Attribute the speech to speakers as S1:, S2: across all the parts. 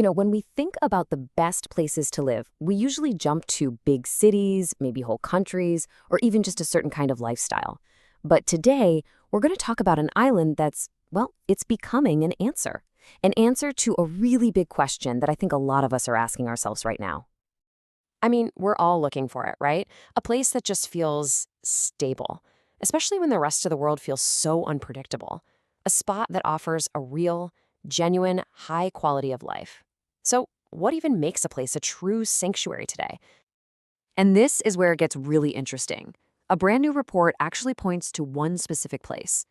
S1: When we think about the best places to live, we usually jump to big cities, maybe whole countries, or even just a certain kind of lifestyle. But today, we're going to talk about an island that's, well, it's becoming an answer. An answer to a really big question that I think a lot of us are asking ourselves right now.
S2: I mean, we're all looking for it, right? A place that just feels stable, especially when the rest of the world feels so unpredictable. A spot that offers a real, genuine, high quality of life. So, what even makes a place a true sanctuary today?
S1: And this is where it gets really interesting. A brand new report actually points to one specific place.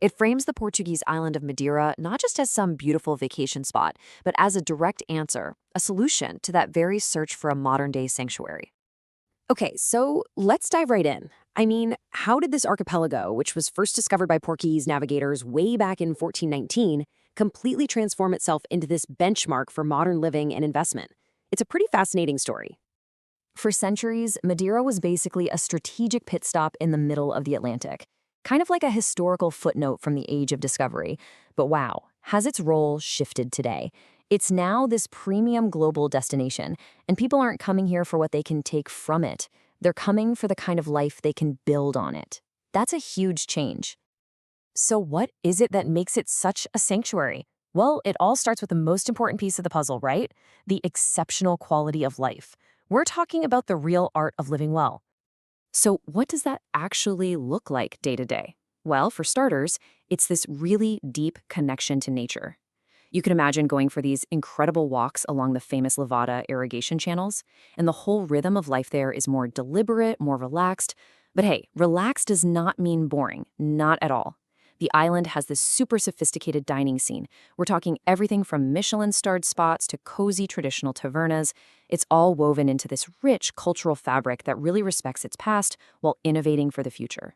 S1: It frames the Portuguese island of Madeira not just as some beautiful vacation spot, but as a direct answer, a solution to that very search for a modern-day sanctuary. Okay, so let's dive right in. I mean, how did this archipelago, which was first discovered by Portuguese navigators way back in 1419, completely transform itself into this benchmark for modern living and investment? It's a pretty fascinating story. For centuries, Madeira was basically a strategic pit stop in the middle of the Atlantic, kind of like a historical footnote from the Age of Discovery. But wow, has its role shifted today? It's now this premium global destination, and people aren't coming here for what they can take from it. They're coming for the kind of life they can build on it. That's a huge change. So what is it that makes it such a sanctuary? Well, it all starts with the most important piece of the puzzle, right? The exceptional quality of life. We're talking about the real art of living well. So what does that actually look like day to day? Well, for starters, it's this really deep connection to nature. You can imagine going for these incredible walks along the famous Levada irrigation channels, and the whole rhythm of life there is more deliberate, more relaxed. But hey, relaxed does not mean boring, not at all. The island has this super sophisticated dining scene. We're talking everything from Michelin-starred spots to cozy traditional tavernas. It's all woven into this rich cultural fabric that really respects its past while innovating for the future.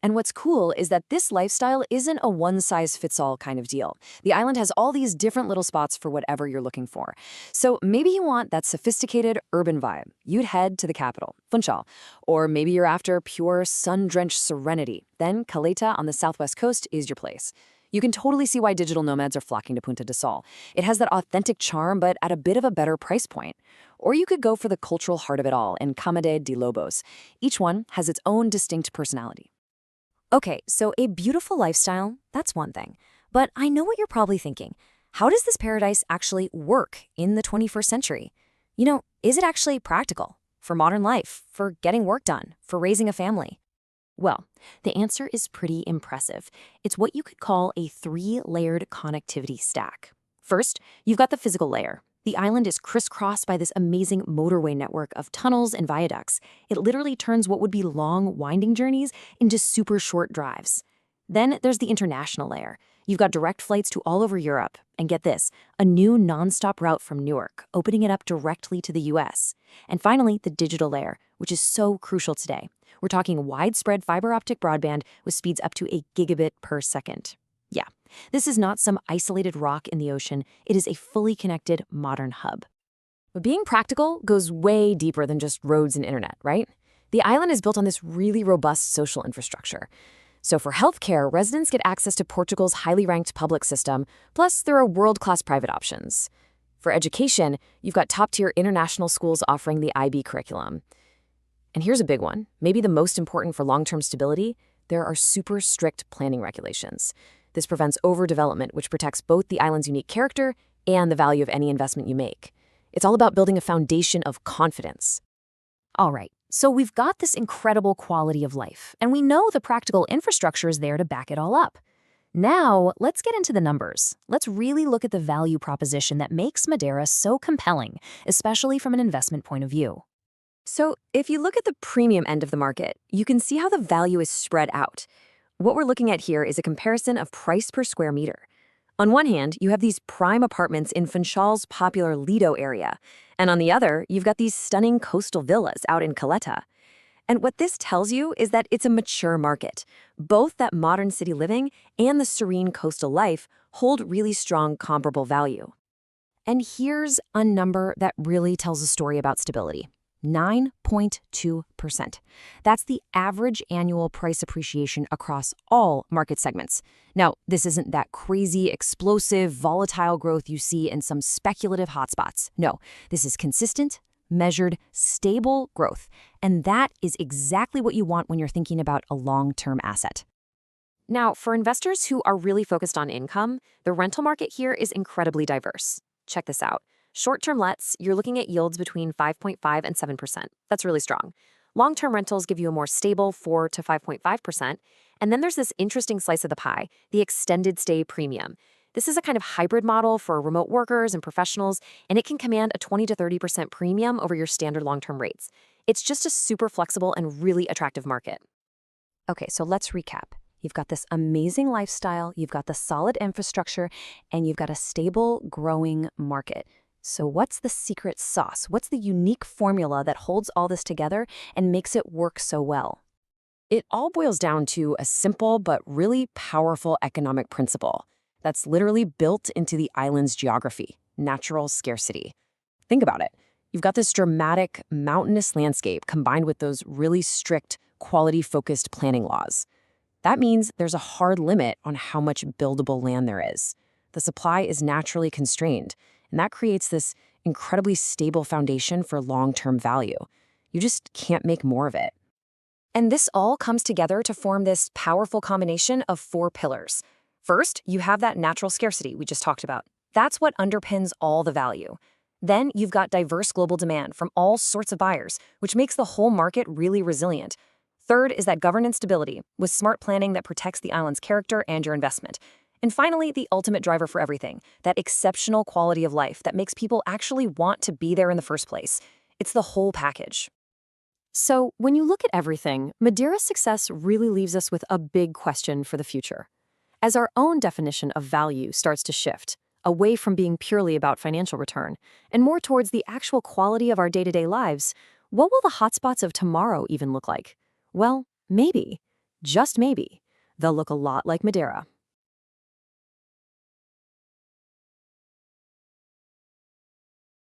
S1: And what's cool is that this lifestyle isn't a one-size-fits-all kind of deal. The island has all these different little spots for whatever you're looking for. So maybe you want that sophisticated urban vibe. You'd head to the capital, Funchal. Or maybe you're after pure sun-drenched serenity. Then Caleta on the southwest coast is your place. You can totally see why digital nomads are flocking to Punta de Sol. It has that authentic charm, but at a bit of a better price point. Or you could go for the cultural heart of it all in Camade de Lobos. Each one has its own distinct personality. Okay, so a beautiful lifestyle, that's one thing. But I know what you're probably thinking. How does this paradise actually work in the 21st century? Is it actually practical for modern life, for getting work done, for raising a family? Well, the answer is pretty impressive. It's what you could call a three-layered connectivity stack. First, you've got the physical layer. The island is crisscrossed by this amazing motorway network of tunnels and viaducts. It literally turns what would be long, winding journeys into super short drives. Then there's the international layer. You've got direct flights to all over Europe. And get this, a new nonstop route from Newark, opening it up directly to the US. And finally, the digital layer, which is so crucial today. We're talking widespread fiber optic broadband with speeds up to a gigabit per second. Yeah, this is not some isolated rock in the ocean. It is a fully connected modern hub. But being practical goes way deeper than just roads and internet, right? The island is built on this really robust social infrastructure. So for healthcare, residents get access to Portugal's highly ranked public system, plus there are world-class private options. For education, you've got top-tier international schools offering the IB curriculum. And here's a big one, maybe the most important for long-term stability: there are super strict planning regulations. This prevents overdevelopment, which protects both the island's unique character and the value of any investment you make. It's all about building a foundation of confidence. All right, so we've got this incredible quality of life, and we know the practical infrastructure is there to back it all up. Now, let's get into the numbers. Let's really look at the value proposition that makes Madeira so compelling, especially from an investment point of view. So, if you look at the premium end of the market, you can see how the value is spread out. What we're looking at here is a comparison of price per square meter. On one hand, you have these prime apartments in Funchal's popular Lido area, and on the other, you've got these stunning coastal villas out in Caleta. And what this tells you is that it's a mature market. Both that modern city living and the serene coastal life hold really strong comparable value. And here's a number that really tells a story about stability.
S2: 9.2%. That's the average annual price appreciation across all market segments. Now, this isn't that crazy, explosive, volatile growth you see in some speculative hotspots. No, this is consistent, measured, stable growth. And that is exactly what you want when you're thinking about a long-term asset.
S1: Now, for investors who are really focused on income, the rental market here is incredibly diverse. Check this out. Short-term lets, you're looking at yields between 5.5 and 7%. That's really strong. Long-term rentals give you a more stable 4 to 5.5%. And then there's this interesting slice of the pie, the extended stay premium. This is a kind of hybrid model for remote workers and professionals, and it can command a 20 to 30% premium over your standard long-term rates. It's just a super flexible and really attractive market.
S2: Okay, so let's recap. You've got this amazing lifestyle, you've got the solid infrastructure, and you've got a stable, growing market. So what's the secret sauce? What's the unique formula that holds all this together and makes it work so well?
S1: It all boils down to a simple but really powerful economic principle that's literally built into the island's geography: natural scarcity. Think about it. You've got this dramatic, mountainous landscape combined with those really strict, quality-focused planning laws. That means there's a hard limit on how much buildable land there is. The supply is naturally constrained, and that creates this incredibly stable foundation for long-term value. You just can't make more of it.
S2: And this all comes together to form this powerful combination of 4 pillars. First, you have that natural scarcity we just talked about. That's what underpins all the value. Then you've got diverse global demand from all sorts of buyers, which makes the whole market really resilient. Third is that governance stability, with smart planning that protects the island's character and your investment. And finally, the ultimate driver for everything, that exceptional quality of life that makes people actually want to be there in the first place. It's the whole package.
S1: So, when you look at everything, Madeira's success really leaves us with a big question for the future. As our own definition of value starts to shift, away from being purely about financial return, and more towards the actual quality of our day-to-day lives, what will the hotspots of tomorrow even look like? Well, maybe, just maybe, they'll look a lot like Madeira.